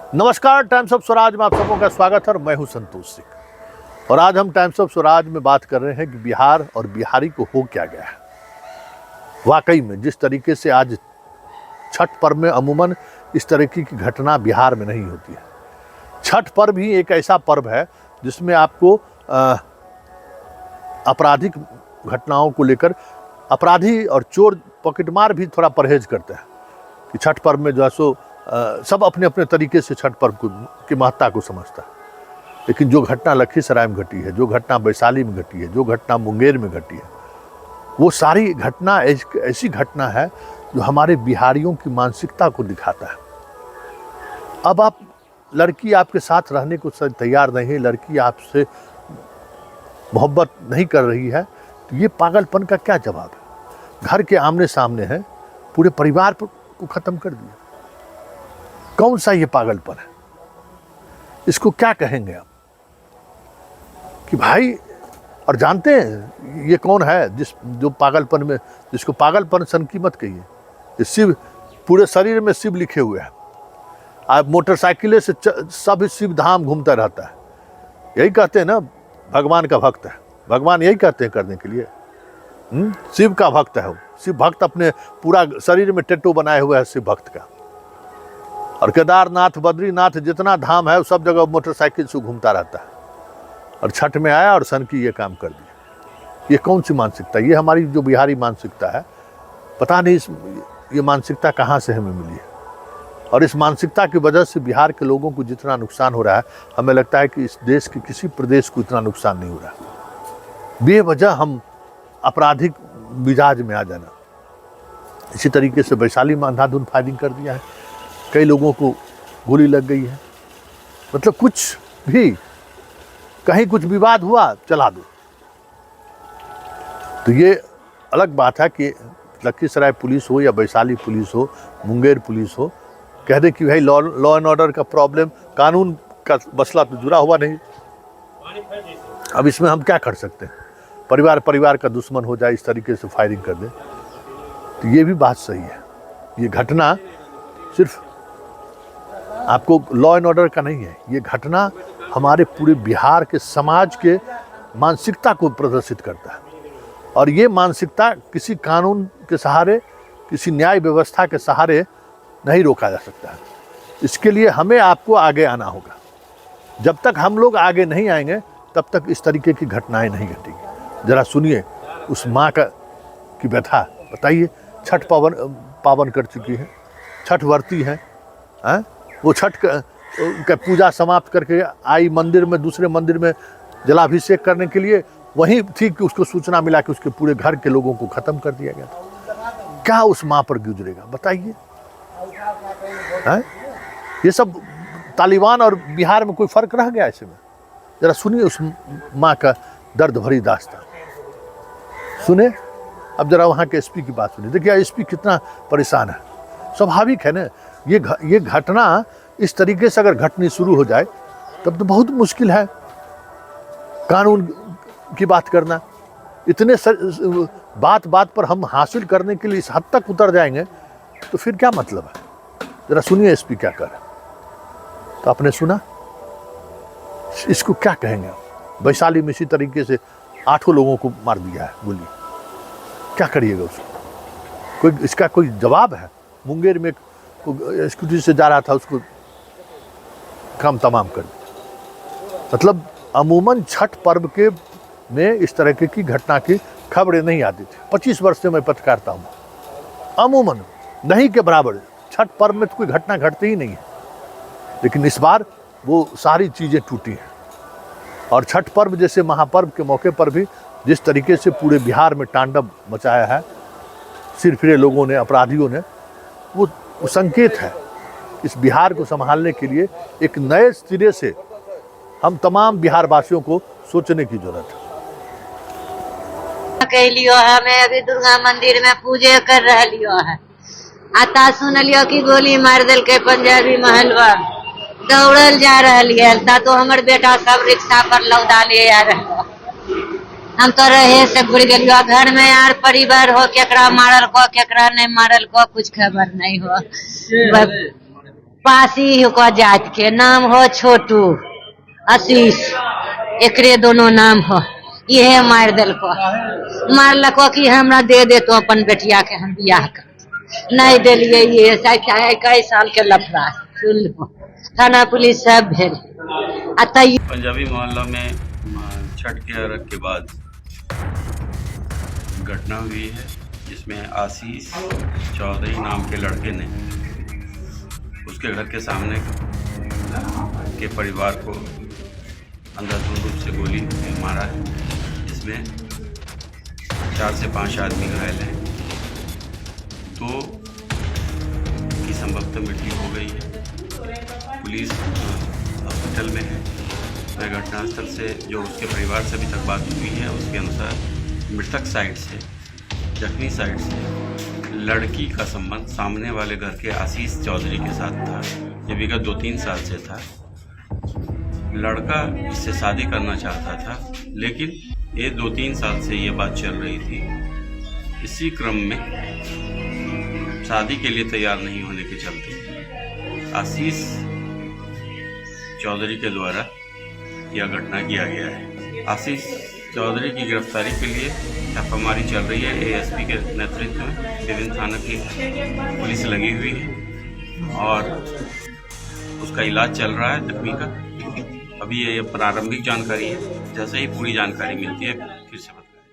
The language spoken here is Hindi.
नमस्कार, टाइम्स ऑफ स्वराज में आप सबों का स्वागत है और मैं हूं संतोष सिंह। और आज हम टाइम्स ऑफ स्वराज में बात कर रहे हैं कि बिहार और बिहारी को हो क्या गया है। वाकई में जिस तरीके से आज छठ पर्व में अमूमन इस तरीके की घटना बिहार में नहीं होती है। छठ पर्व ही एक ऐसा पर्व है जिसमें आपको आपराधिक घटनाओं को लेकर अपराधी और चोर पॉकेटमार भी थोड़ा परहेज करते हैं कि छठ पर्व में जो है सो सब अपने अपने तरीके से छठ पर्व की महत्ता को समझता है। लेकिन जो घटना लखीसराय में घटी है, जो घटना वैशाली में घटी है, जो घटना मुंगेर में घटी है, वो सारी घटना ऐसी घटना है जो हमारे बिहारियों की मानसिकता को दिखाता है। अब आप लड़की आपके साथ रहने को तैयार नहीं है, लड़की आपसे मोहब्बत नहीं कर रही है, तो ये पागलपन का क्या जवाब है? घर के आमने सामने है, पूरे परिवार को ख़त्म कर दिया। कौन सा ये पागलपन है? इसको क्या कहेंगे आप कि भाई? और जानते हैं ये कौन है जो पागलपन में, जिसको पागलपन सन की मत कहिए। शिव, पूरे शरीर में शिव लिखे हुए हैं। आप मोटरसाइकिलें से सब शिव धाम घूमता रहता है। यही कहते हैं ना, भगवान का भक्त है। भगवान यही कहते हैं करने के लिए। शिव का भक्त है वो। शिव भक्त अपने पूरा शरीर में टैटू बनाए हुए है शिव भक्त का। और केदारनाथ, बद्रीनाथ, जितना धाम है सब जगह मोटरसाइकिल से घूमता रहता है। और छठ में आया और सन की ये काम कर दिया। ये कौन सी मानसिकता? ये हमारी जो बिहारी मानसिकता है, पता नहीं ये मानसिकता कहाँ से हमें मिली है। और इस मानसिकता की वजह से बिहार के लोगों को जितना नुकसान हो रहा है, हमें लगता है कि इस देश के किसी प्रदेश को इतना नुकसान नहीं हो रहा। बेवजह हम आपराधिक मिजाज में आ जाना। इसी तरीके से वैशाली में अंधाधुंध फायरिंग कर दिया है, कई लोगों को गोली लग गई है। मतलब कुछ भी, कहीं कुछ विवाद हुआ, चला दो। तो ये अलग बात है कि लखीसराय पुलिस हो या वैशाली पुलिस हो, मुंगेर पुलिस हो, कह दे कि भाई लॉ एंड ऑर्डर का प्रॉब्लम, कानून का मसला तो जुड़ा हुआ नहीं। अब इसमें हम क्या कर सकते हैं? परिवार का दुश्मन हो जाए, इस तरीके से फायरिंग कर दे, तो ये भी बात सही है। ये घटना सिर्फ आपको लॉ एंड ऑर्डर का नहीं है, ये घटना हमारे पूरे बिहार के समाज के मानसिकता को प्रदर्शित करता है। और ये मानसिकता किसी कानून के सहारे, किसी न्याय व्यवस्था के सहारे नहीं रोका जा सकता है। इसके लिए हमें आपको आगे आना होगा। जब तक हम लोग आगे नहीं आएंगे तब तक इस तरीके की घटनाएं नहीं घटेंगी। जरा सुनिए उस माँ की व्यथा। बताइए, छठ पावन कर चुकी है, छठ व्रती है, वो छठ का पूजा समाप्त करके आई मंदिर में, दूसरे मंदिर में जलाभिषेक करने के लिए। वहीं थी कि उसको सूचना मिला कि उसके पूरे घर के लोगों को ख़त्म कर दिया गया था। क्या उस माँ पर गुजरेगा? बताइए। ये सब तालिबान और बिहार में कोई फ़र्क रह गया ऐसे में? ज़रा सुनिए उस माँ का दर्द भरी दास्तान सुने। अब जरा वहाँ के एसपी की बात सुनिए। देखिए एसपी कितना परेशान है। स्वाभाविक है ना, ये घटना इस तरीके से अगर घटनी शुरू हो जाए तब तो बहुत मुश्किल है कानून की बात करना। इतने बात पर हम हासिल करने के लिए इस हद तक उतर जाएंगे तो फिर क्या मतलब है? जरा सुनिए एसपी क्या कर रहे हैं। तो आपने सुना, इसको क्या कहेंगे? वैशाली में इसी तरीके से 8 लोगों को मार दिया है गोली। क्या करिएगा उसको? कोई इसका कोई जवाब है? मुंगेर में स्कूटी से जा रहा था, उसको काम तमाम कर दिया। मतलब अमूमन छठ पर्व के में इस तरह की घटना की खबरें नहीं आती थी। 25 वर्ष से मैं पत्रकारिता हूँ। अमूमन नहीं के बराबर छठ पर्व में तो कोई घटना घटती ही नहीं है। लेकिन इस बार वो सारी चीज़ें टूटी हैं। और छठ पर्व जैसे महापर्व के मौके पर भी जिस तरीके से पूरे बिहार में तांडव मचाया है सिरफिरे लोगों ने, अपराधियों ने, वो संकेत है। इस बिहार को संभालने के लिए एक नए सिरे से हम तमाम बिहार वासियों को सोचने की जरूरत है। कहलियो हमें अभी दुर्गा मंदिर में पूजे कर रहियो है, आता सुनलियो कि गोली मार दिल के पंजाबी महलवा, दौड़ल जा रही है। ता तो हमर बेटा सब रिक्शा पर लौटा ले आ रहे। हम तो रहे से बुड़ गलियो। घर में यार परिवार हो, केकरा मारल को केकरा नहीं मारल को कुछ खबर नहीं हो। पासी को जात के नाम हो छोटू आशीष एकरे दोनों नाम हो ये मार दिल को मारलको कि हमरा दे दे तो अपन बेटिया के हम बियाह कर नहीं दिलिए ये कई साल के लफड़ा सुन लो थाना पुलिस सब भेल पंजाबी मोहल्ला में छठ के अर्घ के बाद घटना हुई है जिसमें आशीष चौधरी नाम के लड़के ने उसके घर के सामने के परिवार को अंधाधुंध रूप से गोली मारा है, जिसमें 4 से 5 आदमी घायल हैं। 2 की संभवतः मृत्यु हो गई है। पुलिस हॉस्पिटल में है। मैं घटनास्थल से जो उसके परिवार से अभी तक बात हुई है उसके अनुसार मृतक साइड से जख्मी साइड से लड़की का संबंध सामने वाले घर के आशीष चौधरी के साथ था। ये विगत 2-3 साल से था। लड़का इससे शादी करना चाहता था, लेकिन ये 2-3 साल से ये बात चल रही थी। इसी क्रम में शादी के लिए तैयार नहीं होने के चलते आशीष चौधरी के द्वारा यह घटना किया गया है। आशीष चौधरी की गिरफ्तारी के लिए छापामारी चल रही है। एएसपी के नेतृत्व में विभिन्न थाना की पुलिस लगी हुई है और उसका इलाज चल रहा है जख्मी का। अभी ये प्रारंभिक जानकारी है, जैसे ही पूरी जानकारी मिलती है फिर से